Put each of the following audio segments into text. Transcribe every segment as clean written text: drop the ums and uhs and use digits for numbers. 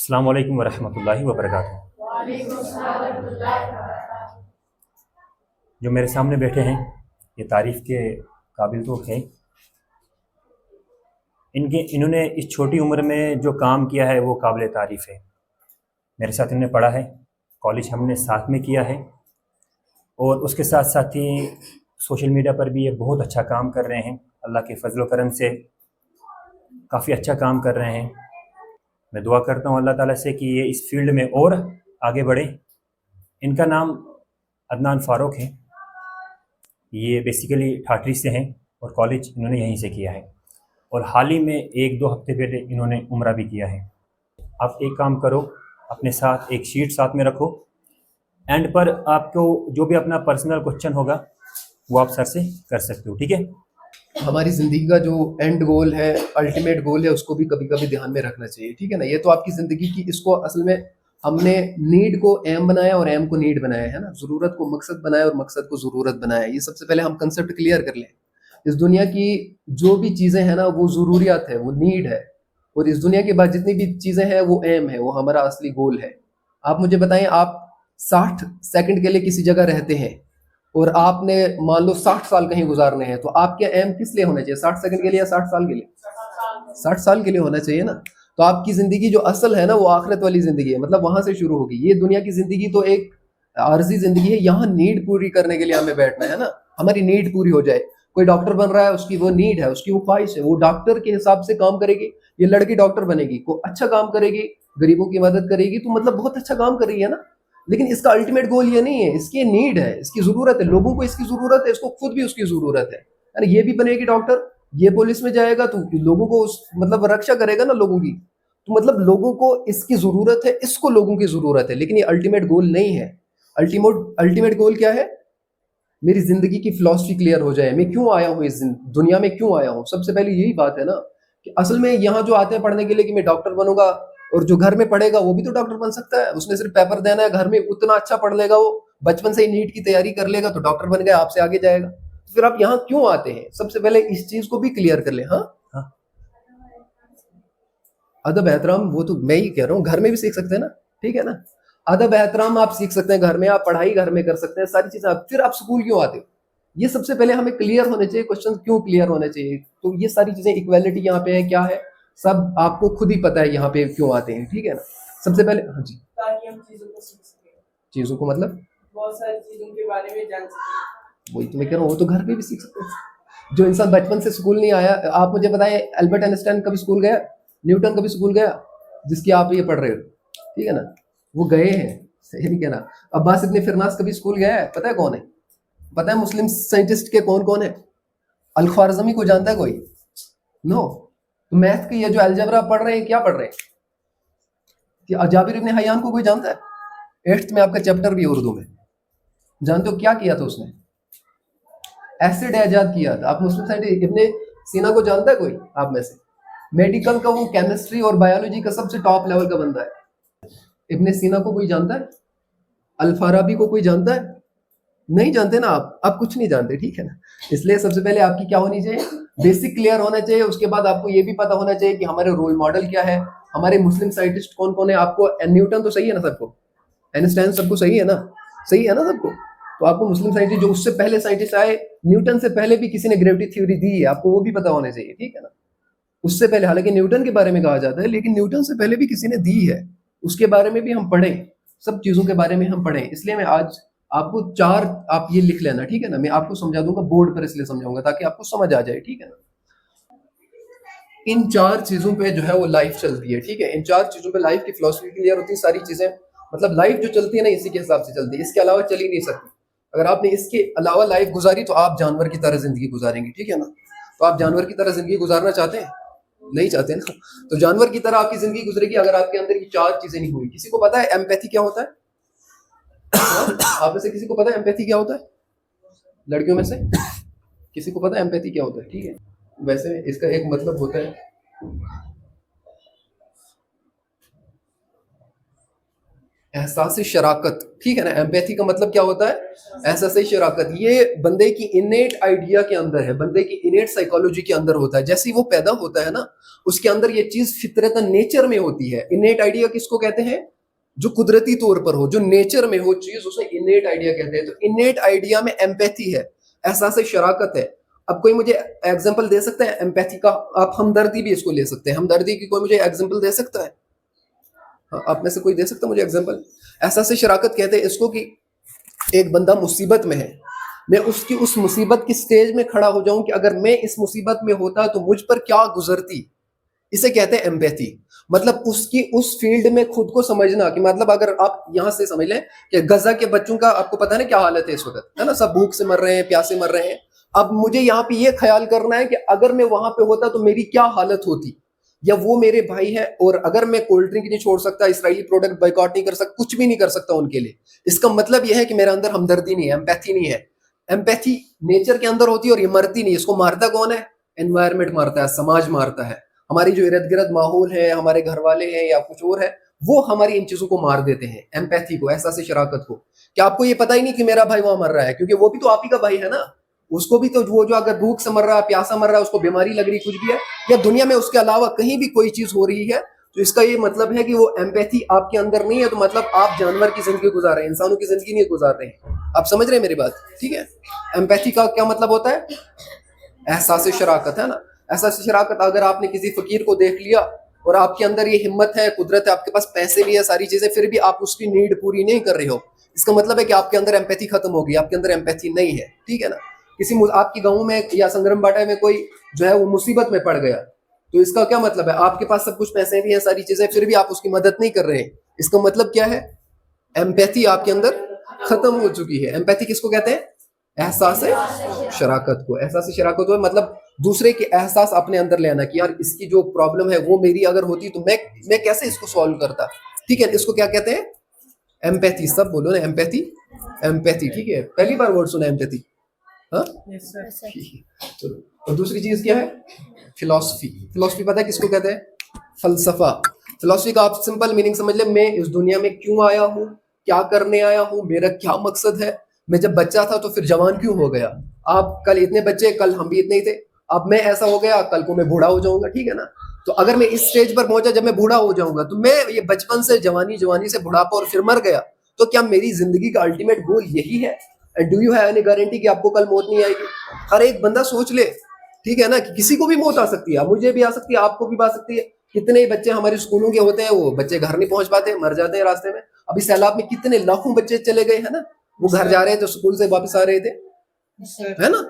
अस्सलाम वालेकुम वरहमतुल्लाहि वबरकातुहू। जो मेरे सामने बैठे हैं ये तारीफ़ के काबिल तो हैं। इन्होंने इस छोटी उम्र में जो काम किया है वो काबिल तारीफ़ है। मेरे साथ इन्होंने पढ़ा है, कॉलेज हमने साथ में किया है और उसके साथ साथ ही सोशल मीडिया पर भी ये बहुत अच्छा काम कर रहे हैं। अल्लाह के फजल व करम से काफ़ी अच्छा काम कर रहे हैं। मैं दुआ करता हूँ अल्लाह ताला से कि ये इस फील्ड में और आगे बढ़े। इनका नाम अदनान फ़ारूक है। ये बेसिकली ठाठरी से हैं और कॉलेज इन्होंने यहीं से किया है और हाल ही में 1-2 हफ्ते पहले इन्होंने उम्रा भी किया है। आप एक काम करो, अपने साथ एक शीट साथ में रखो। एंड पर आपको जो भी अपना पर्सनल क्वेश्चन होगा वो आप सर से कर सकते हो, ठीक है। हमारी ज़िंदगी का जो एंड गोल है, अल्टीमेट गोल है, उसको भी कभी कभी ध्यान में रखना चाहिए, ठीक है ना। ये तो आपकी ज़िंदगी की, इसको असल में हमने नीड को एम बनाया और एम को नीड बनाया है ना, ज़रूरत को मकसद बनाया और मकसद को ज़रूरत बनाया। ये सबसे पहले हम कंसेप्ट क्लियर कर लें। इस दुनिया की जो भी चीज़ें हैं ना वो ज़रूरियात है, वो नीड है, और इस दुनिया के बाद जितनी भी चीज़ें हैं वो एम है, वो हमारा असली गोल है। आप मुझे बताएं, आप 60 सेकंड के लिए किसी जगह रहते हैं और आपने मान लो 60 साल कहीं गुजारने हैं, तो आपके एम किस लिए होना चाहिए? 60 सेकंड के लिए या 60 साल के लिए? 60 साल के लिए होना चाहिए ना। तो आपकी जिंदगी जो असल है ना वो आखिरत वाली जिंदगी है, मतलब वहां से शुरू होगी। ये दुनिया की जिंदगी तो एक आर्जी जिंदगी है, यहाँ नीड पूरी करने के लिए हमें बैठना है ना, हमारी नीड पूरी हो जाए। कोई डॉक्टर बन रहा है, उसकी वो नीड है, उसकी वो ख्वाहिश है, वो डॉक्टर के हिसाब से काम करेगी। ये लड़की डॉक्टर बनेगी, को अच्छा काम करेगी, गरीबों की मदद करेगी, तो मतलब बहुत अच्छा काम कर रही है ना। लेकिन इसका अल्टीमेट गोल ये नहीं है, इसकी नीड है, इसकी जरूरत है, लोगों को इसकी जरूरत है, इसको खुद भी उसकी जरूरत है। अरे ये भी बनेगी डॉक्टर, ये पुलिस में जाएगा तो लोगों को मतलब रक्षा करेगा ना लोगों की। तो मतलब लोगों को इसकी जरूरत है, इसको लोगों की जरूरत है, लेकिन ये अल्टीमेट गोल नहीं है। अल्टीमेट गोल क्या है? मेरी जिंदगी की फिलॉसफी क्लियर हो जाए, मैं क्यों आया हूँ इस दुनिया में, क्यों आया हूँ। सबसे पहले यही बात है ना कि असल में यहाँ जो आते हैं पढ़ने के लिए कि मैं डॉक्टर बनूंगा, और जो घर में पढ़ेगा वो भी तो डॉक्टर बन सकता है, उसने सिर्फ पेपर देना है, घर में उतना अच्छा पढ़ लेगा, वो बचपन से ही नीट की तैयारी कर लेगा तो डॉक्टर बन गया, आपसे आगे जाएगा। तो फिर आप यहाँ क्यों आते हैं, सबसे पहले इस चीज को भी क्लियर कर ले। हाँ, हाँ, अदब एहतराम वो तो मैं ही कह रहा हूँ, घर में भी सीख सकते हैं ना, ठीक है ना। अदब एहतराम आप सीख सकते हैं घर में, आप पढ़ाई घर में कर सकते हैं, सारी चीजें फिर आप स्कूल क्यों आते हो? ये सबसे पहले हमें क्लियर होने चाहिए, क्वेश्चन क्यों क्लियर होने चाहिए। तो ये सारी चीजें, इक्वालिटी यहाँ पे है क्या है, सब आपको खुद ही पता है यहाँ पे क्यों आते हैं, ठीक है ना। सबसे पहले हाँ जी, ताकि हम चीजों को सीख सकें, चीजों को मतलब बहुत सारी चीजों के बारे में जान सकें। वही तो मैं कह रहा हूँ, वो तो घर पे भी सीख सकते हैं। जो इंसान बचपन से स्कूल नहीं आया, आप मुझे बताएं, अल्बर्ट आइंस्टाइन कभी स्कूल गया? न्यूटन कभी स्कूल गया, जिसकी आप ये पढ़ रहे हो, ठीक है ना। वो गए हैं, सही नहीं कहना। अब्बास इब्न फिरनास कभी स्कूल गया है? पता है कौन है? पता है मुस्लिम साइंटिस्ट के कौन कौन है? अल ख्वारिज़मी को जानता है कोई? नो। तो मैथ की ये जो अलजबरा पढ़ रहे हैं, क्या पढ़ रहे हैं? कि जाबिर इब्न हयान को कोई जानता है? 8th में आपका चैप्टर भी है उर्दू में। जानते हो क्या किया था उसने? एसिड ऐजाद किया था। आप मुस्लिम साइंटिस्ट इब्ने सीना को जानता है कोई आप में से? मेडिकल का वो केमिस्ट्री और बायोलॉजी का सबसे टॉप लेवल का बंदा है। इब्ने सीना को कोई जानता है? अल फाराबी को कोई जानता है? नहीं जानते ना आप कुछ नहीं जानते, ठीक है ना। इसलिए सबसे पहले आपकी क्या होनी चाहिए, बेसिक क्लियर होना चाहिए। उसके बाद आपको ये भी पता होना चाहिए कि हमारे रोल मॉडल क्या है, हमारे मुस्लिम साइंटिस्ट कौन कौन है। आपको न्यूटन तो सही है ना सबको, आइंस्टाइन सबको सही है ना, सही है ना सबको। तो आपको मुस्लिम साइंटिस्ट जो उससे पहले साइंटिस्ट आए, न्यूटन से पहले भी किसी ने ग्रेविटी थ्योरी दी है, आपको वो भी पता होना चाहिए, ठीक है ना। उससे पहले, हालांकि न्यूटन के बारे में कहा जाता है, लेकिन न्यूटन से पहले भी किसी ने दी है, उसके बारे में भी हम पढ़ें, सब चीजों के बारे में हम पढ़ें। इसलिए मैं आज आपको 4, आप ये लिख लेना, ठीक है ना। मैं आपको समझा दूंगा बोर्ड पर, इसलिए समझाऊंगा ताकि आपको समझ आ जाए, ठीक है ना। इन 4 चीजों पे जो है वो लाइफ चलती है, ठीक है। इन 4 चीजों पे लाइफ की फिलोसफी क्लियर होती है, सारी चीजें, मतलब लाइफ जो चलती है ना इसी के हिसाब से चलती है, इसके अलावा चल ही नहीं सकती। अगर आपने इसके अलावा लाइफ गुजारी तो आप जानवर की तरह जिंदगी गुजारेंगे, ठीक है ना। तो आप जानवर की तरह जिंदगी गुजारना चाहते हैं? नहीं चाहते ना। तो जानवर की तरह आपकी जिंदगी गुजरेगी अगर आपके अंदर ये 4 चीजें नहीं हुई। किसी को पता है एम्पैथी क्या होता है? आप में से किसी को पता है एम्पैथी क्या होता है? लड़कियों में से किसी को पता है एम्पैथी क्या होता है? ठीक है, वैसे इसका एक मतलब होता है, एहसास शराकत, ठीक है ना। एम्पैथी का मतलब क्या होता है? एहसास शराकत। ये बंदे की इनेट आइडिया के अंदर है, बंदे की इनेट साइकोलॉजी के अंदर होता है। जैसे ही वो पैदा होता है ना, उसके अंदर ये चीज फितरतन नेचर में होती है। इनेट आइडिया किसको कहते हैं? जो कुदरती तौर पर हो, जो नेचर में हो चीज, उसे इनेट आइडिया कहते हैं। तो इनेट आइडिया में एम्पैथी है, एहसास शराकत है। अब कोई मुझे एग्जांपल दे सकता है एम्पैथी का? आप हमदर्दी भी इसको ले सकते हैं, हमदर्दी की कोई मुझे एग्जांपल दे सकता है? हाँ, आप में से कोई दे सकता है मुझे एग्जांपल? एहसास शराकत कहते हैं इसको कि एक बंदा मुसीबत में है, मैं उसकी उस मुसीबत की स्टेज में खड़ा हो जाऊं कि अगर मैं इस मुसीबत में होता तो मुझ पर क्या गुजरती। इसे कहते हैं एम्पैथी। मतलब उसकी उस फील्ड में खुद को समझना कि मतलब अगर आप यहां से समझ लें कि गजा के बच्चों का आपको पता है ना क्या हालत है इस वक्त, है ना, सब भूख से मर रहे हैं, प्यासे मर रहे हैं। अब मुझे यहाँ पे ये ख्याल करना है कि अगर मैं वहां पे होता तो मेरी क्या हालत होती, या वो मेरे भाई है और अगर मैं कोल्ड ड्रिंक नहीं छोड़ सकता, इसराइली प्रोडक्ट बाइकआउट नहीं कर सकता, कुछ भी नहीं कर सकता उनके लिए, इसका मतलब यह है कि मेरे अंदर हमदर्दी नहीं है, एम्पैथी नहीं है। एम्पैथी नेचर के अंदर होती है और ये मरती नहीं। इसको मारता कौन है? एनवायरमेंट मारता है, समाज मारता है, हमारी जो इर्द गिर्द माहौल है, हमारे घर वाले हैं या कुछ और है, वो हमारी इन चीजों को मार देते हैं। एम्पैथी को, एहसास शराकत को। क्या आपको ये पता ही नहीं कि मेरा भाई वहां मर रहा है? क्योंकि वो भी तो आप ही का भाई है ना। उसको भी तो वो जो अगर भूख से मर रहा है, प्यासा मर रहा है, उसको बीमारी लग रही कुछ भी है, या दुनिया में उसके अलावा कहीं भी कोई चीज हो रही है, तो इसका ये मतलब है कि वो एम्पैथी आपके अंदर नहीं है। तो मतलब आप जानवर की जिंदगी गुजार रहे हैं, इंसानों की जिंदगी नहीं गुजार रहे हैं। आप समझ रहे हैं मेरी बात? ठीक है। एम्पैथी का क्या मतलब होता है? एहसास शराकत, है ना। एहसास शराकत, अगर आपने किसी फकीर को देख लिया और आपके अंदर ये हिम्मत है, कुदरत है, आपके पास पैसे भी है, सारी चीजें, फिर भी आप उसकी नीड पूरी नहीं कर रहे हो, इसका मतलब है कि आपके अंदर एम्पैथी खत्म हो गई, आपके अंदर एम्पैथी नहीं है। ठीक है ना। किसी आपकी गाँव में या संग्राम बाटा में कोई जो है वो मुसीबत में पड़ गया, तो इसका क्या मतलब है? आपके पास सब कुछ पैसे भी हैं, सारी चीजें, फिर भी आप उसकी मदद नहीं कर रहे हैं, इसका मतलब क्या है? एम्पैथी आपके अंदर खत्म हो चुकी है। एम्पैथी किसको कहते हैं? एहसास शराकत को। एहसास शराकत को मतलब दूसरे के एहसास अपने अंदर ले आना कि यार इसकी जो प्रॉब्लम है वो मेरी अगर होती तो मैं कैसे इसको सॉल्व करता। ठीक है, इसको क्या कहते हैं? एम्पैथी। सब बोलो ना, एम्पैथी, एम्पैथी। ठीक है, पहली बार वर्ड सुना एम्पैथी? हाँ, चलो। और दूसरी चीज क्या है? फिलॉसफी। फिलॉसफी पता है किसको कहते हैं? फलसफा। फिलॉसफी का आप सिंपल मीनिंग समझ ले, मैं इस दुनिया में क्यों आया हूँ, क्या करने आया हूँ, मेरा क्या मकसद है, मैं जब बच्चा था तो फिर जवान क्यों हो गया, आप कल इतने बच्चे, कल हम भी इतने ही थे, अब मैं ऐसा हो गया, कल को मैं बूढ़ा हो जाऊंगा। ठीक है ना। तो अगर मैं इस स्टेज पर पहुंचा जब मैं बूढ़ा हो जाऊंगा, तो मैं ये बचपन से जवानी, जवानी से बुढ़ापा और फिर मर गया, तो क्या मेरी जिंदगी का अल्टीमेट गोल यही है? And do you have any guarantee कि आपको कल मौत नहीं आएगी? हर एक बंदा सोच ले, ठीक है ना, कि किसी को भी मौत आ सकती है, मुझे भी आ सकती है, आपको भी आ सकती है। कितने ही बच्चे हमारे स्कूलों के होते हैं, वो बच्चे घर नहीं पहुंच पाते, मर जाते हैं रास्ते में। अभी सैलाब में कितने लाखों बच्चे चले गए हैं ना, वो घर जा रहे थे, स्कूल से वापस आ रहे थे, है ना।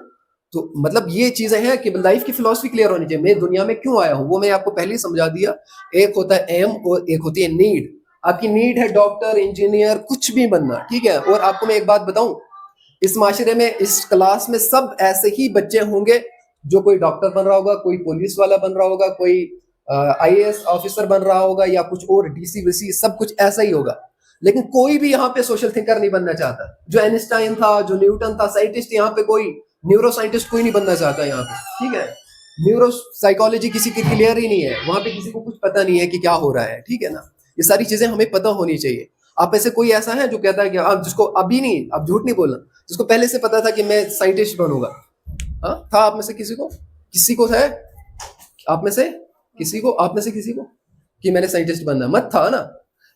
तो मतलब ये चीजें हैं कि लाइफ की फिलॉसफी क्लियर होनी चाहिए। मैं दुनिया में क्यों आया हूँ वो मैं आपको पहले ही समझा दिया। एक होता है एम और एक होती है नीड। आपकी नीड है डॉक्टर, इंजीनियर, कुछ भी बनना, ठीक है। और आपको मैं एक बात बताऊं, इस माशरे में, इस क्लास में सब ऐसे ही बच्चे होंगे जो कोई डॉक्टर बन रहा होगा, कोई पुलिस वाला बन रहा होगा, कोई आईएएस ऑफिसर बन रहा होगा, या कुछ और डीसी वीसी, सब कुछ ऐसा ही होगा। लेकिन कोई भी यहाँ पे सोशल थिंकर नहीं बनना चाहता। जो आइंस्टाइन था, जो न्यूटन था, साइंटिस्ट, यहाँ पे कोई न्यूरो साइंटिस्ट कोई नहीं बनना चाहता यहाँ पे। ठीक है, न्यूरो साइकोलॉजी किसी की क्लियर ही नहीं है, वहां पे किसी को कुछ पता नहीं है कि क्या हो रहा है। ठीक है ना, ये सारी चीजें हमें पता होनी चाहिए। आप ऐसे कोई ऐसा है जो कहता है कि आप, जिसको अभी नहीं, अब झूठ नहीं बोलना, जिसको पहले से पता था कि मैं साइंटिस्ट बनूंगा? हाँ, था आप में से किसी को? किसी को है आप में से किसी को? आप में से किसी को कि मैंने साइंटिस्ट बनना? मत था ना।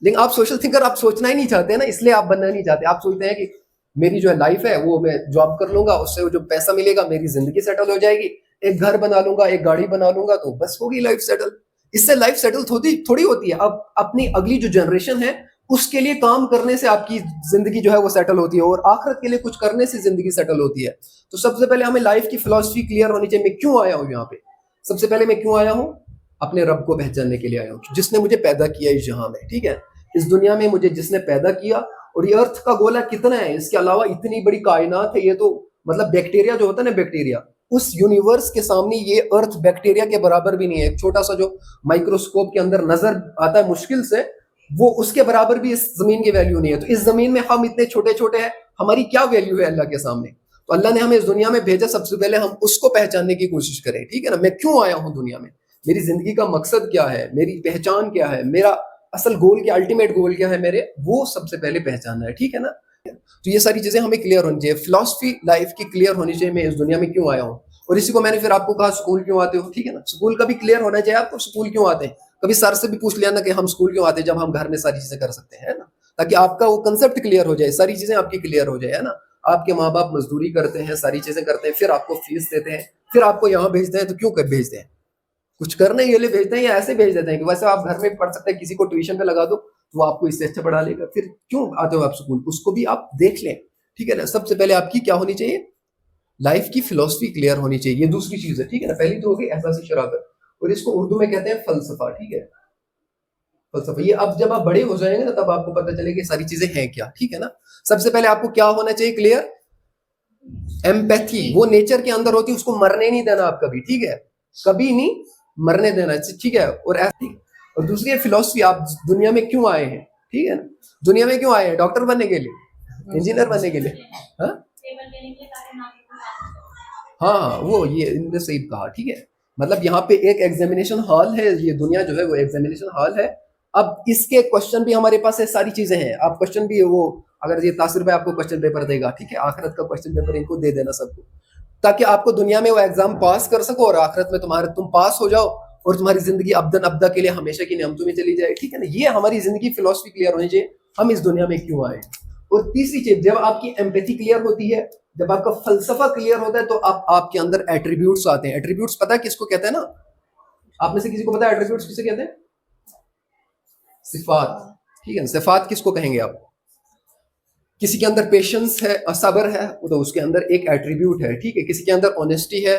लेकिन आप सोशल थिंकर, आप सोचना ही नहीं चाहते ना, इसलिए आप बनना नहीं चाहते। आप सोचते हैं कि मेरी जो है लाइफ है वो मैं जॉब कर लूंगा, उससे जो पैसा मिलेगा मेरी जिंदगी सेटल हो जाएगी, एक घर बना लूंगा, एक गाड़ी बना लूंगा, तो बस होगी लाइफ सेटल। इससे लाइफ सेटल थोड़ी होती है। अब अपनी अगली जो जनरेशन है उसके लिए काम करने से आपकी जिंदगी जो है वो सेटल होती है, और आखिरत के लिए कुछ करने से जिंदगी सेटल होती है। तो सबसे पहले हमें लाइफ की फिलॉसफी क्लियर होनी चाहिए। मैं क्यों आया हूँ यहाँ पे? सबसे पहले मैं क्यों आया हूँ? अपने रब को पहचानने के लिए आया हूँ, जिसने मुझे पैदा किया इस जहां में। ठीक है, इस दुनिया में मुझे जिसने पैदा किया, और ये अर्थ का गोला कितना है, इसके अलावा इतनी बड़ी कायनात है। ये तो मतलब बैक्टीरिया जो होता है ना, बैक्टीरिया, उस यूनिवर्स के सामने ये अर्थ बैक्टीरिया के बराबर भी नहीं है। एक छोटा सा जो माइक्रोस्कोप के अंदर नजर आता है मुश्किल से, वो उसके बराबर भी इस जमीन की वैल्यू नहीं है। तो इस जमीन में हम इतने छोटे छोटे हैं, हमारी क्या वैल्यू है अल्लाह के सामने? तो अल्लाह ने हमें इस दुनिया में भेजा, सबसे पहले हम उसको पहचानने की कोशिश करें। ठीक है ना, मैं क्यों आया हूं दुनिया में, मेरी जिंदगी का मकसद क्या है, मेरी पहचान क्या है, मेरा असल गोल क्या, अल्टीमेट गोल क्या है मेरे, वो सबसे पहले पहचानना है, ठीक है ना। तो ये सारी चीजें हमें क्लियर होनी चाहिए, फिलॉसफी लाइफ की क्लियर होनी चाहिए, मैं इस दुनिया में क्यों आया हूँ। और इसी को मैंने फिर आपको कहा स्कूल क्यों आते हो, ठीक है ना, स्कूल का भी क्लियर होना चाहिए आपको, स्कूल क्यों आते हैं। कभी सर से भी पूछ लिया ना कि हम स्कूल क्यों आते हैं, जब हम घर में सारी चीजें कर सकते हैं, है ना, ताकि आपका वो कंसेप्ट क्लियर हो जाए, सारी चीजें आपकी क्लियर हो जाए, है ना। आपके माँ बाप मजदूरी करते हैं, सारी चीजें करते हैं, फिर आपको फीस देते हैं, फिर आपको यहाँ भेजते हैं, तो क्यों कर भेजते हैं, कुछ करने के लिए भेजते हैं या ऐसे भेज देते हैं कि वैसे आप घर में पढ़ सकते हैं, किसी को ट्यूशन पे लगा दो तो वो आपको इससे अच्छा पढ़ा लेगा, फिर क्यों आते हो आप स्कूल, उसको भी आप देख लें, ठीक है ना। सबसे पहले आपकी क्या होनी चाहिए, लाइफ की फिलोसफी क्लियर होनी चाहिए, ये दूसरी चीज है, ठीक है ना। पहली तो होगी एहसासी शराकत, और इसको उर्दू में कहते हैं फलसफा, ठीक है, फलसफा। ये अब जब आप बड़े हो जाएंगे ना तब आपको पता चलेगा ये सारी चीजें हैं क्या, ठीक है ना। सबसे पहले आपको क्या होना चाहिए क्लियर, एम्पैथी, वो नेचर के अंदर होती है, उसको मरने नहीं देना आप कभी, ठीक है, कभी नहीं मरने देना, ठीक है। और ऐसी, और दूसरी है फिलोसफी, आप दुनिया में क्यों आए हैं, ठीक है ना, दुनिया में क्यों आए हैं, डॉक्टर बनने के लिए, इंजीनियर बनने के लिए, हाँ हाँ, वो ये इनने सही कहा, ठीक है। मतलब यहाँ पे एक एग्जामिनेशन हॉल है, ये दुनिया जो है वो एग्जामिनेशन हॉल है। अब इसके क्वेश्चन भी हमारे पास है, सारी चीजें हैं, आप क्वेश्चन भी वो, अगर ये तासिर भाई आपको क्वेश्चन पेपर देगा, ठीक है, आखिरत का क्वेश्चन पेपर इनको दे देना सबको, ताकि आपको दुनिया में वो एग्जाम पास कर सको और आखिरत में तुम पास हो जाओ और तुम्हारी जिंदगी अबदन अब्दा के लिए हमेशा की नियमतों में चली जाए, ठीक है ना। ये हमारी जिंदगी फिलोसफी क्लियर होनी चाहिए, हम इस दुनिया में क्यों आए। और तीसरी चीज, जब आपकी एम्पैथी क्लियर होती है, जब आपका फलसफा क्लियर होता है, तो आपके अंदर एट्रीब्यूट्स आते हैं। एट्रीब्यूट्स पता है किसको कहते हैं ना, आप में से किसी को पता है एट्रीब्यूट्स किसे कहते हैं, सिफात, ठीक है, सिफात किसको कहेंगे आप, किसी के अंदर पेशेंस है, सब्र है, तो उसके अंदर एक एट्रीब्यूट है, ठीक है। किसी के अंदर ऑनेस्टी है,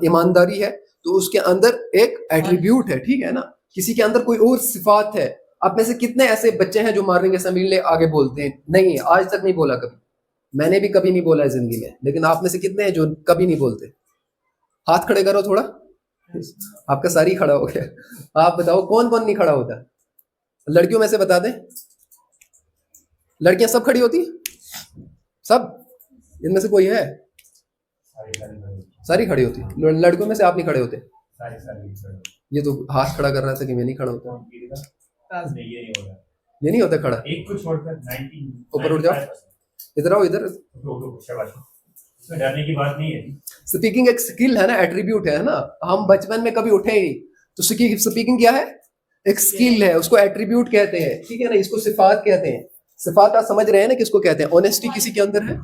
ईमानदारी है, तो उसके अंदर एक एट्रीब्यूट है, ठीक है ना। किसी के अंदर कोई और सिफात है। आप में से कितने ऐसे बच्चे हैं जो मॉर्निंग असेंबली ले आगे बोलते हैं, नहीं आज तक नहीं बोला कभी, मैंने भी कभी नहीं बोला है जिंदगी में, लेकिन आप में से कितने हैं जो कभी नहीं बोलते, हाथ खड़े करो थोड़ा, आपका सारी खड़ा हो गया। आप बताओ कौन कौन नहीं खड़ा होता, लड़कियों में से बता दें, लड़कियां सब खड़ी होती, सब, इनमें से कोई है, सारी खड़ी होती, लड़कों में से आप नहीं खड़े होते, ये तो हाथ खड़ा कर रहा था कि मैं नहीं खड़ा होता, ये नहीं होता खड़ा, एक को छोड़कर 90 ऊपर उठ जाओ, इधर आओ, इधर, इसमें डरने की बात नहीं है। स्पीकिंग एक स्किल है ना, एट्रीब्यूट है ना, हम बचपन में कभी उठे ही नहीं, तो स्पीकिंग क्या है, एक स्किल है, उसको एट्रीब्यूट कहते हैं, ठीक है ना, इसको सिफात कहते हैं। सिफात आप समझ रहे हैं ना किसको कहते हैं, ऑनेस्टी किसी के अंदर है,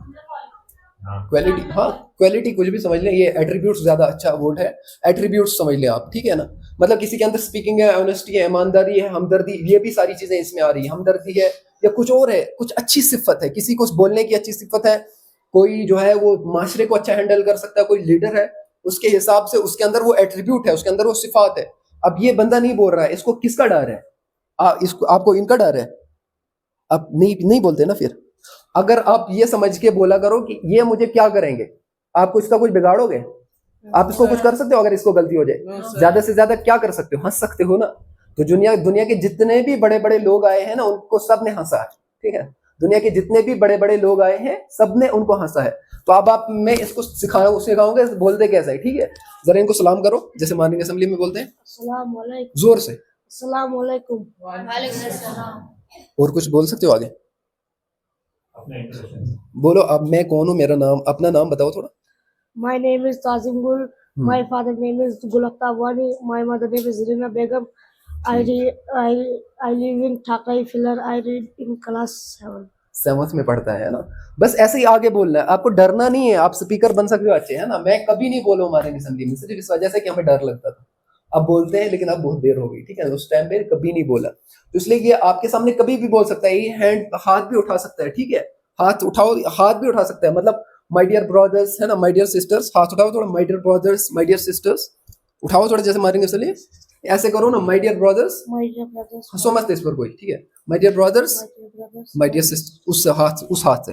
क्वालिटी, हाँ क्वालिटी कुछ भी समझ लें, ये एट्रीब्यूट्स ज्यादा अच्छा वर्ड है, एट्रीब्यूट्स समझ लें आप, ठीक है ना। मतलब किसी के अंदर स्पीकिंग है, ऑनेस्टी है, ईमानदारी है, हमदर्दी, ये भी सारी चीजें इसमें आ रही है, हमदर्दी है या कुछ और है, कुछ अच्छी सिफत है, किसी को बोलने की अच्छी सिफत है, कोई जो है वो माशरे को अच्छा हैंडल कर सकता है, कोई लीडर है, उसके हिसाब से उसके अंदर वो एट्रीब्यूट है, उसके अंदर वो सिफात है। अब ये बंदा नहीं बोल रहा है, इसको किसका डर है, इसको, आपको इनका डर है, आप नहीं बोलते ना। फिर अगर आप ये समझ के बोला करो कि ये मुझे क्या करेंगे, आप इसका कुछ बिगाड़ोगे, आप इसको कुछ कर सकते हो, अगर इसको गलती हो जाए ज्यादा से ज्यादा क्या कर सकते हो, हंस सकते हो ना। तो दुनिया के जितने भी बड़े बड़े लोग आए हैं ना, उनको सबने हंसा है, ठीक है, दुनिया के जितने भी बड़े बड़े लोग आए हैं सबने उनको हंसा है। तो अब आप, मैं इसको सिखाऊंगा बोलते कैसा है, ठीक है। जरा इनको सलाम करो, जैसे मॉर्निंग असेंबली में बोलते हैं, अस्सलाम वालेकुम, जोर से, अस्सलाम वालेकुम, वालेकुम अस्सलाम। और कुछ बोल सकते हो आगे, बोलो अब मैं कौन हूँ, मेरा नाम, अपना नाम बताओ थोड़ा। My name is Tazim Gul. My father name is Gul Akhtar Wani. My mother name is Rina Begum. I live in Thakai Filler. I read in class 7th में पढ़ता है ना। बस ऐसे ही आगे बोलना है, आपको डरना नहीं है, आप स्पीकर बन सकते हो अच्छे, है ना। मैं कभी नहीं बोला हमारे असेंबली में, सिर्फ इस वजह से कि हमें डर लगता था। अब बोलते हैं, लेकिन अब बहुत देर हो गई, ठीक है, उस टाइम पे कभी नहीं बोला, तो इसलिए ये आपके सामने कभी भी बोल सकता है, ये हाथ भी उठा सकता है, ठीक है, हाथ उठाओ, हाथ भी उठा सकता है, मतलब माय डियर ब्रदर्स, है ना, माय डियर सिस्टर्स, हाथ उठाओ थोड़ा, my dear brothers, my dear sisters, उठाओ थोड़ा, जैसे मारेंगे चलिए ऐसे करो ना, माय डियर ब्रदर्स, हंसो मत इस पर कोई, ठीक है, my dear brothers, my dear sister, उस हाथ से,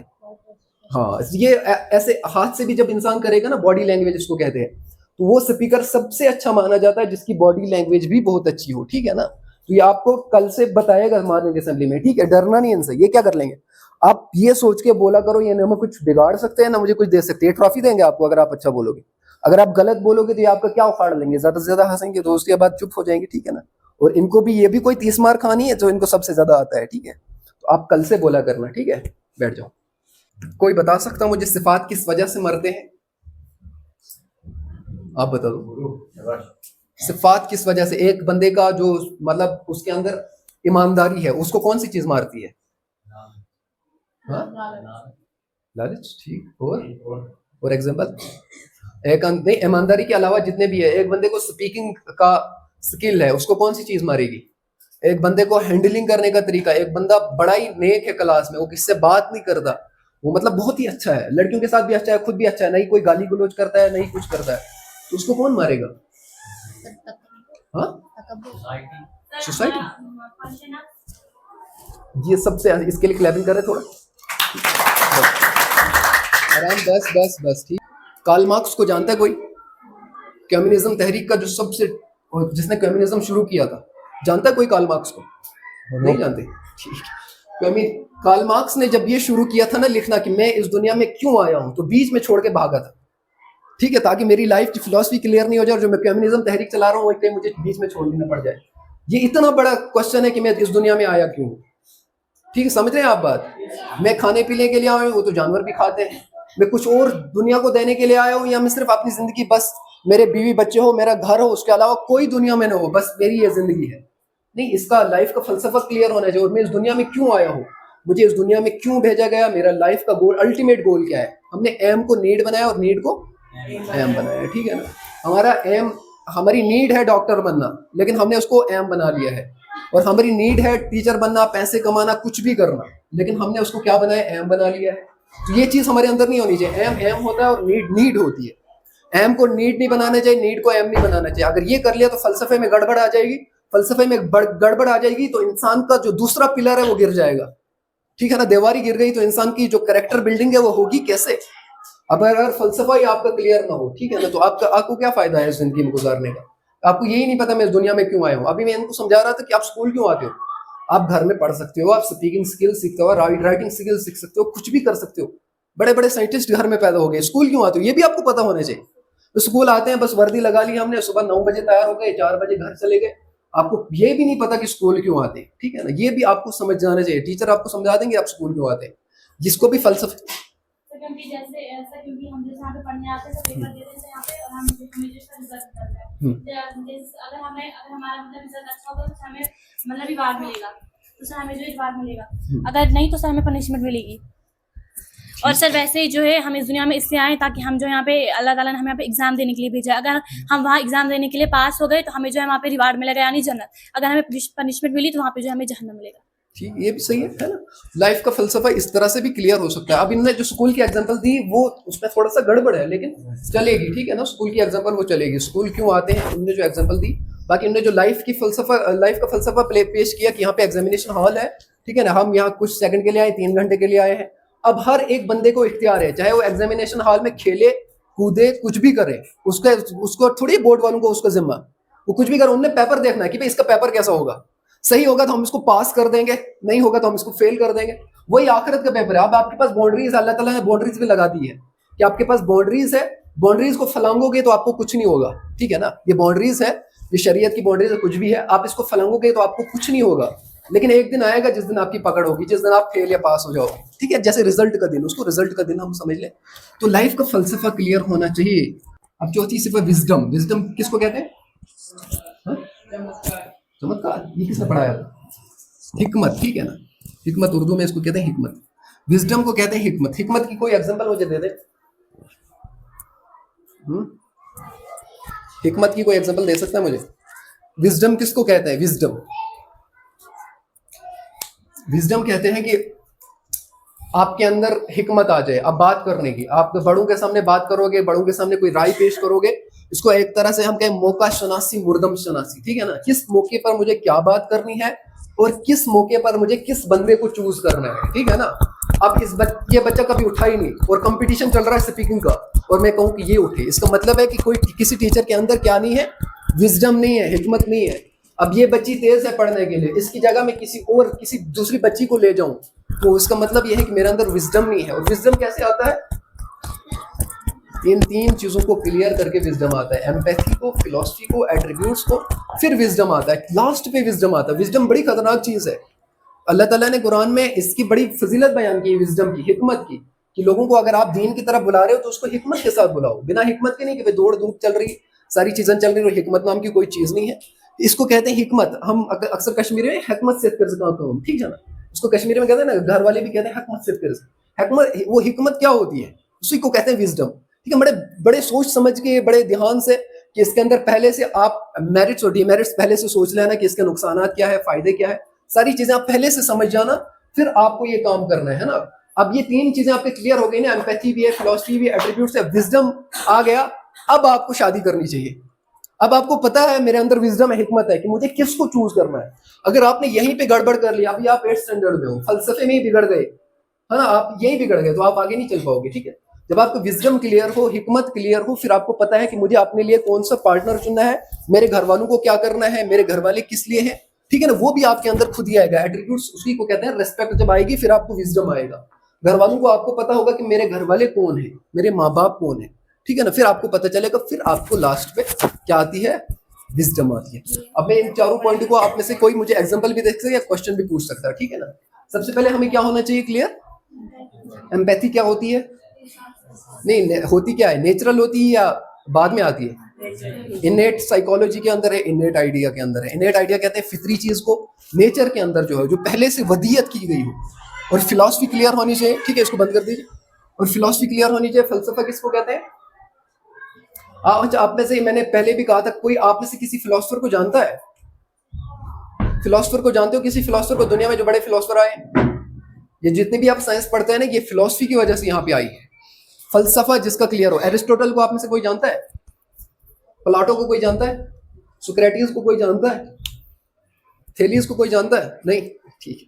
हाँ, ये ऐसे हाथ से भी जब इंसान करेगा ना, बॉडी लैंग्वेज इसको कहते हैं, तो वो स्पीकर सबसे अच्छा माना जाता है जिसकी बॉडी लैंग्वेज भी बहुत अच्छी हो, ठीक है ना। तो ये आपको कल से बताएगा मॉर्निंग असेंबली में, ठीक है, डरना नहीं इनसे। ये क्या कर लेंगे, आप ये सोच के बोला करो, ये ना कुछ बिगाड़ सकते हैं ना मुझे कुछ दे सकते हैं, ट्रॉफी देंगे आपको अगर आप अच्छा बोलोगे, अगर आप गलत बोलोगे तो ये आपका क्या उखाड़ लेंगे, ज्यादा से ज्यादा हंसेंगे, तो उसके बाद चुप हो जाएंगे, ठीक है ना। और इनको भी ये भी कोई 30 मार खानी है जो इनको सबसे ज्यादा आता है, ठीक है। तो आप कल से बोला करना, ठीक है। बैठ जाओ। कोई बता सकता मुझे सिफात किस वजह से मरते हैं? आप बता दो। सिफात किस वजह से, एक बंदे का जो मतलब उसके अंदर ईमानदारी है उसको कौन सी चीज मारती है? हाँ? लालच, ठीक। और एग्जांपल एक नहीं, ईमानदारी के अलावा जितने भी है, एक बंदे को स्पीकिंग का स्किल है उसको कौन सी चीज मारेगी? एक बंदे को हैंडलिंग करने का तरीका, एक बंदा बड़ा ही नेक है क्लास में, वो किससे बात नहीं करता, वो मतलब बहुत ही अच्छा है, लड़कियों के साथ भी अच्छा है, खुद भी अच्छा है, नहीं कोई गाली गलौज करता है, नहीं कुछ करता है, तो उसको कौन मारेगा? हाँ, सोसाइटी। ये सबसे, इसके लिए क्लैपिंग कर रहे थोड़ा आराम, बस बस बस, ठीक। कार्ल मार्क्स को जानता है कोई? कम्युनिज्म तहरीक का जो सबसे, जिसने कम्युनिज्म शुरू किया था, जानता है कोई कार्ल मार्क्स को? नहीं जानते, ठीक। कार्ल मार्क्स ने जब ये शुरू किया था ना लिखना कि मैं इस दुनिया में क्यों आया हूं, तो बीच में छोड़ के भागा था, ठीक है, ताकि मेरी लाइफ की फिलॉसफी क्लियर नहीं हो जाए और जो मैं कम्युनिज्म तहरीक चला रहा हूँ वो कहीं मुझे बीच में छोड़ देना पड़ जाए। ये इतना बड़ा क्वेश्चन है कि मैं इस दुनिया में आया क्यों, ठीक है, समझ रहे हैं आप बात? मैं खाने पीने के लिए आया हूँ, वो तो जानवर भी खाते हैं, मैं कुछ और दुनिया को देने के लिए आया हूँ, या मैं सिर्फ अपनी जिंदगी, बस मेरे बीवी बच्चे हो, मेरा घर हो, उसके अलावा कोई दुनिया में ना हो, बस मेरी ये जिंदगी है? नहीं, इसका लाइफ का फलसफा क्लियर होना चाहिए, और मैं इस दुनिया में क्यों आया हूँ, मुझे इस दुनिया में क्यों भेजा गया, मेरा लाइफ का गोल, अल्टीमेट गोल क्या है। हमने एम को नीड बनाया और नीड को एम बनाया, ठीक है ना। हमारा एम, हमारी नीड है डॉक्टर बनना, लेकिन हमने उसको एम बना लिया है, और हमारी नीड है टीचर बनना, पैसे कमाना, कुछ भी करना, लेकिन हमने उसको क्या बनाया, एम बना लिया है। तो ये चीज हमारे अंदर नहीं होनी चाहिए। एम एम होता है और नीड नीड होती है। एम को नीड नहीं बनाना चाहिए, नीड को एम नहीं बनाना चाहिए। अगर ये कर लिया तो फलसफे में गड़बड़ आ जाएगी, फलसफे में गड़बड़ आ जाएगी तो इंसान का जो दूसरा पिलर है वो गिर जाएगा, ठीक है ना। दीवार गिर गई तो इंसान की जो कैरेक्टर बिल्डिंग है वो होगी कैसे? अब अगर फलसफा ही आपका क्लियर ना हो, ठीक है ना, तो आपको क्या फायदा है जिंदगी में गुजारने का? आपको यही नहीं पता मैं इस दुनिया में क्यों आया हूँ। अभी मैं इनको समझा रहा था कि आप स्कूल क्यों आते हो, आप घर में पढ़ सकते हो, आप स्पीकिंग स्किल सीखते हो, राइटिंग स्किल सीख सकते हो, कुछ भी कर सकते हो, बड़े बड़े साइंटिस्ट घर में पैदा हो गए, स्कूल क्यों आते हो ये भी आपको पता होना चाहिए। तो स्कूल आते हैं, बस वर्दी लगा ली हमने, सुबह 9 बजे तैयार हो गए, 4 बजे घर चले गए, आपको ये भी नहीं पता कि स्कूल क्यों आते हैं, ठीक है ना। ये भी आपको समझ जाना चाहिए, टीचर आपको समझा देंगे आप स्कूल क्यों आते हैं, जिसको भी फलसफे। क्योंकि जैसे ऐसा, क्योंकि हम जैसे यहाँ पे पढ़ने आते हैं तो पेपर देते हैं यहाँ पे, और हम हमें जिसका रिजल्ट निकलता है, अगर हमारा मतलब रिजल्ट अच्छा होगा तो हमें मतलब रिवार्ड मिलेगा, तो सर हमें जो रिवार्ड मिलेगा, अगर नहीं तो सर हमें पनिशमेंट मिलेगी। और सर वैसे ही जो है हम इस दुनिया में इसलिए आए ताकि हम जो यहाँ पे अल्लाह ताला ने हमें यहाँ पे एग्जाम देने के लिए भेजा है। अगर हम वहाँ एग्जाम देने के लिए पास हो गए तो हमें जो है वहाँ पे रिवार्ड मिलेगा, यानी जन्नत। अगर हमें पनिशमेंट मिली तो वहाँ पे जो हमें जहन्नम मिलेगा। ठीक, ये भी सही है ना। लाइफ का फलसफा इस तरह से भी क्लियर हो सकता है। अब इन्होंने जो स्कूल की एग्जांपल दी वो उसमें थोड़ा सा गड़बड़ है, लेकिन चलेगी, ठीक है ना। स्कूल की एग्जांपल वो चलेगी, स्कूल क्यों आते हैं उन्होंने जो एग्जांपल दी। बाकी उन्होंने जो लाइफ का फलसफा पेश किया कि यहाँ पे एग्जामिनेशन हॉल है, ठीक है ना, हम यहाँ कुछ सेकंड के लिए आए, 3 घंटे के लिए आए हैं। अब हर एक बंदे को इख्तियार है, चाहे वो एग्जामिनेशन हॉल में खेले कूदे कुछ भी करे, उसको थोड़ी बोर्ड वालों को उसका जिम्मा, वो कुछ भी करे, उन्होंने पेपर देखना है कि भाई इसका पेपर कैसा होगा, सही होगा तो हम इसको पास कर देंगे, नहीं होगा तो हम इसको फेल कर देंगे। वही आखिरत का पेपर है। अब आपके पास बाउंड्रीज, अल्लाह ताला ने बाउंड्रीज भी लगा दी है कि आपके पास बाउंड्रीज है, बाउंड्रीज को फलांगोगे तो आपको कुछ नहीं होगा, ठीक है ना। ये बाउंड्रीज है, ये शरीयत की बाउंड्रीज है, कुछ भी है, आप इसको फलांगोगे तो आपको कुछ नहीं होगा। लेकिन एक दिन आएगा जिस दिन आपकी पकड़ होगी, जिस दिन आप फेल या पास हो जाओगे, ठीक है। जैसे रिजल्ट का दिन, उसको रिजल्ट का दिन हम समझ लें। तो लाइफ का फलसफा क्लियर होना चाहिए। अब चौथी सिफत विजडम। विजडम किसको कहते हैं? चमत्कार। ये किसने पढ़ाया था? हिकमत, ठीक है ना। हिकमत उर्दू में इसको कहते हैं हिकमत। विजडम को कहते हैं हिकमत। हिकमत की कोई एग्जांपल मुझे दे दे। हिकमत की कोई एग्जांपल दे सकता है मुझे? विजडम किसको कहते हैं? विजडम कहते हैं कि आपके अंदर हिकमत आ जाए, अब बात करने की, आप बड़ों के सामने बात करोगे, बड़ों के सामने कोई राय पेश करोगे, इसको एक तरह से हम कहें मौका शनासी, मुर्दम शनासी, ठीक है ना। किस मौके पर मुझे क्या बात करनी है और किस मौके पर मुझे किस बंदे को चूज करना है, ठीक है ना। अब ये बच्चा कभी उठा ही नहीं और कंपटीशन चल रहा है स्पीकिंग का, और मैं कहूँ कि ये उठे, इसका मतलब है कि कोई किसी टीचर के अंदर क्या नहीं है? विजडम नहीं है, हिकमत नहीं है। अब ये बच्ची तेज है पढ़ने के लिए, इसकी जगह मैं किसी दूसरी बच्ची को ले जाऊं, तो इसका मतलब ये है कि मेरे अंदर विजडम नहीं है। और विजडम कैसे आता है? इन 3 चीज़ों को क्लियर करके विजडम आता है, एम्पैथी को, फिलॉसफी को, एट्रीब्यूट्स को, फिर विजडम आता है, लास्ट पे विजडम आता है। विजडम बड़ी खतरनाक चीज़ है। अल्लाह ताला ने कुरान में इसकी बड़ी फजीलत बयान की है, विजडम की, हिकमत की, कि लोगों को अगर आप दीन की तरफ बुला रहे हो तो उसको हिकमत के साथ बुलाओ, बिना हिकमत के नहीं कि भाई दौड़ धूप चल रही, सारी चीज़ें चल रही और हिकमत नाम की कोई चीज़ नहीं है। इसको कहते हैं हिकमत। हम अक्सर कश्मीरी में हिकमत से कर सकता हूँ, ठीक है ना, उसको कश्मीरी में कहते हैं ना, घर वाले भी कहते हैं हिकमत से कर। हिकमत, वो हिकमत क्या होती है, उसी को कहते हैं विजडम। ठीक है, बड़े बड़े सोच समझ के, बड़े ध्यान से, कि इसके अंदर पहले से आप मेरिट्स और डिमेरिट्स पहले से सोच लेना कि इसके नुकसान क्या है, फायदे क्या है, सारी चीजें आप पहले से समझ जाना, फिर आपको ये काम करना है ना। अब ये 3 चीजें आपके क्लियर हो गई ना, एम्पैथी भी है, फिलॉसफी भी है, एट्रीब्यूट्स है, विजडम आ गया। अब आपको शादी करनी चाहिए। अब आपको पता है मेरे अंदर विजडम है, हिकमत है कि मुझे किसको चूज करना है। अगर आपने यहीं पे गड़बड़ कर लिया, अभी आप 8th स्टैंडर्ड में हो, फलसफे में ही बिगड़ गए, है ना, आप यहीं बिगड़ गए, तो आप आगे नहीं चल पाओगे। ठीक है, जब आपको विजडम क्लियर हो, हिकमत क्लियर हो, फिर आपको पता है कि मुझे अपने लिए कौन सा पार्टनर चुनना है, मेरे घर वालों को क्या करना है, मेरे घर वाले किस लिए हैं, ठीक है ना, वो भी आपके अंदर खुद ही आएगा। एट्रीब्यूट्स उसी को कहते हैं, रिस्पेक्ट जब आएगी फिर आपको विजडम आएगा। घर वालों को आपको पता होगा कि मेरे घर वाले कौन है, मेरे माँ बाप कौन है, ठीक है ना, फिर आपको पता चलेगा, फिर आपको लास्ट पे क्या आती है, विजडम आती है। अब मैं इन चारों पॉइंट को, आप में से कोई मुझे एग्जांपल भी देख सकता है या क्वेश्चन भी पूछ सकता है, ठीक है ना। सबसे पहले हमें क्या होना चाहिए क्लियर, एम्पैथी क्या होती है, नहीं होती क्या है, नेचुरल होती है या बाद में आती है, इनेट साइकोलॉजी के अंदर है, इनेट आइडिया के अंदर है। इनेट आइडिया कहते हैं फितरी चीज को, नेचर के अंदर जो है, जो पहले से वदियत की गई हो। और फिलॉसफी क्लियर होनी चाहिए, ठीक है, इसको बंद कर दीजिए। और फिलॉसफी क्लियर होनी चाहिए। फलसफा किसको कहते हैं, अच्छा आप में से, मैंने पहले भी कहा था, कोई आप में से किसी फिलोसफर को जानता है, फिलोसफर को जानते हो, किसी फिलोसफर को, दुनिया में जो बड़े फिलोसफर आए, ये जितने भी आप साइंस पढ़ते हैं ना, ये फिलॉसफी की वजह से यहाँ पे आई है। फलसफा जिसका क्लियर हो, एरिस्टोटल को आप में से कोई जानता है, प्लाटो को कोई जानता है, सुक्रेटिस को कोई जानता है, थेलियस को कोई जानता है, नहीं, ठीक है,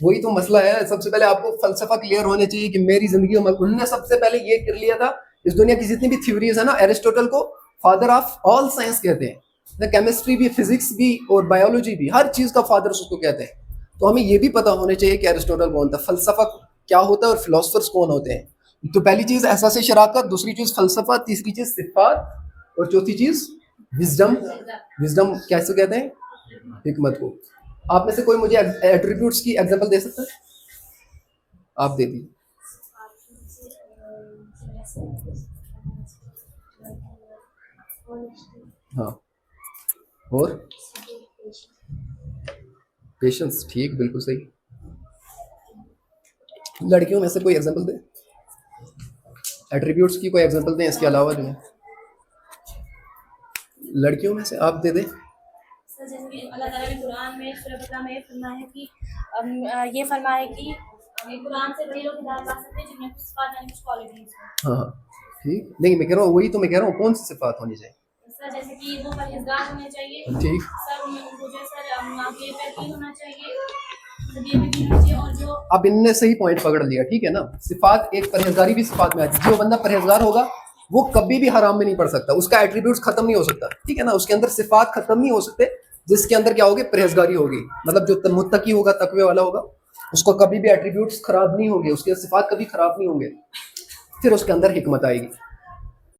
वही तो मसला है। सबसे पहले आपको फलसफा क्लियर होने चाहिए कि मेरी जिंदगी में, उन्होंने सबसे पहले ये कर लिया था, इस दुनिया की जितनी भी थ्योरीज है ना, एरिस्टोटल को फादर ऑफ ऑल साइंस कहते हैं, केमिस्ट्री भी, फिजिक्स भी और बायोलॉजी भी, हर चीज का फादर उसको कहते हैं। तो हमें ये भी पता होना चाहिए कि एरिस्टोटल कौन था, फलसफा क्या होता है और फिलोसफर्स कौन होते हैं। तो पहली चीज एहसास शराकत, दूसरी चीज फलसफा, तीसरी चीज सिफात, और चौथी चीज विजडम। विजडम कैसे कहते हैं, हिकमत को। आप में से कोई मुझे एट्रीब्यूट्स की एग्जांपल दे सकता है, आप दे दीजिए। हाँ, और पेशेंस, ठीक, बिल्कुल सही। लड़कियों में से कोई एग्जांपल दे, एट्रीब्यूट्स की कोई एग्जांपल दें इसके अलावा, जो है लड़कियों में से आप दे दें। सर जैसे कि अल्लाह ताला ने कुरान में सूरह बकरा में फरमाया है कि ये फरमाया कि कुरान से वही लोग हिदायत पा सकते हैं जिनमें कुछ सिफात यानी कुछ क्वालिटीज हैं। हाँ, ठीक, नहीं मैं कह रहा हूँ, वही तो मैं कह रहा हूँ, कौन सी सिफात होनी चाहिए। सर जैसे कि वो परहेजगार होने चाहिए, ठीक, सर मुझे सर बेयकीन होना चाहिए, बेयकीन होना चाहिए, और जो अब इनने सही पॉइंट पकड़ लिया, ठीक है ना। सिफात, एक परहेजगारी भी सिफात में आती है। जो बंदा परहेजगार होगा वो कभी भी हराम में नहीं पड़ सकता, उसका एट्रीब्यूट्स खत्म नहीं हो सकता, ठीक है ना, उसके अंदर सिफात खत्म नहीं हो सकते, जिसके अंदर क्या होगी, परहेजगारी होगी। मतलब जो मुत्तकी होगा, तकवे वाला होगा, उसको कभी भी एट्रीब्यूट्स खराब नहीं होंगे, उसके सिफात कभी खराब नहीं होंगे, फिर उसके अंदर हिकमत आएगी।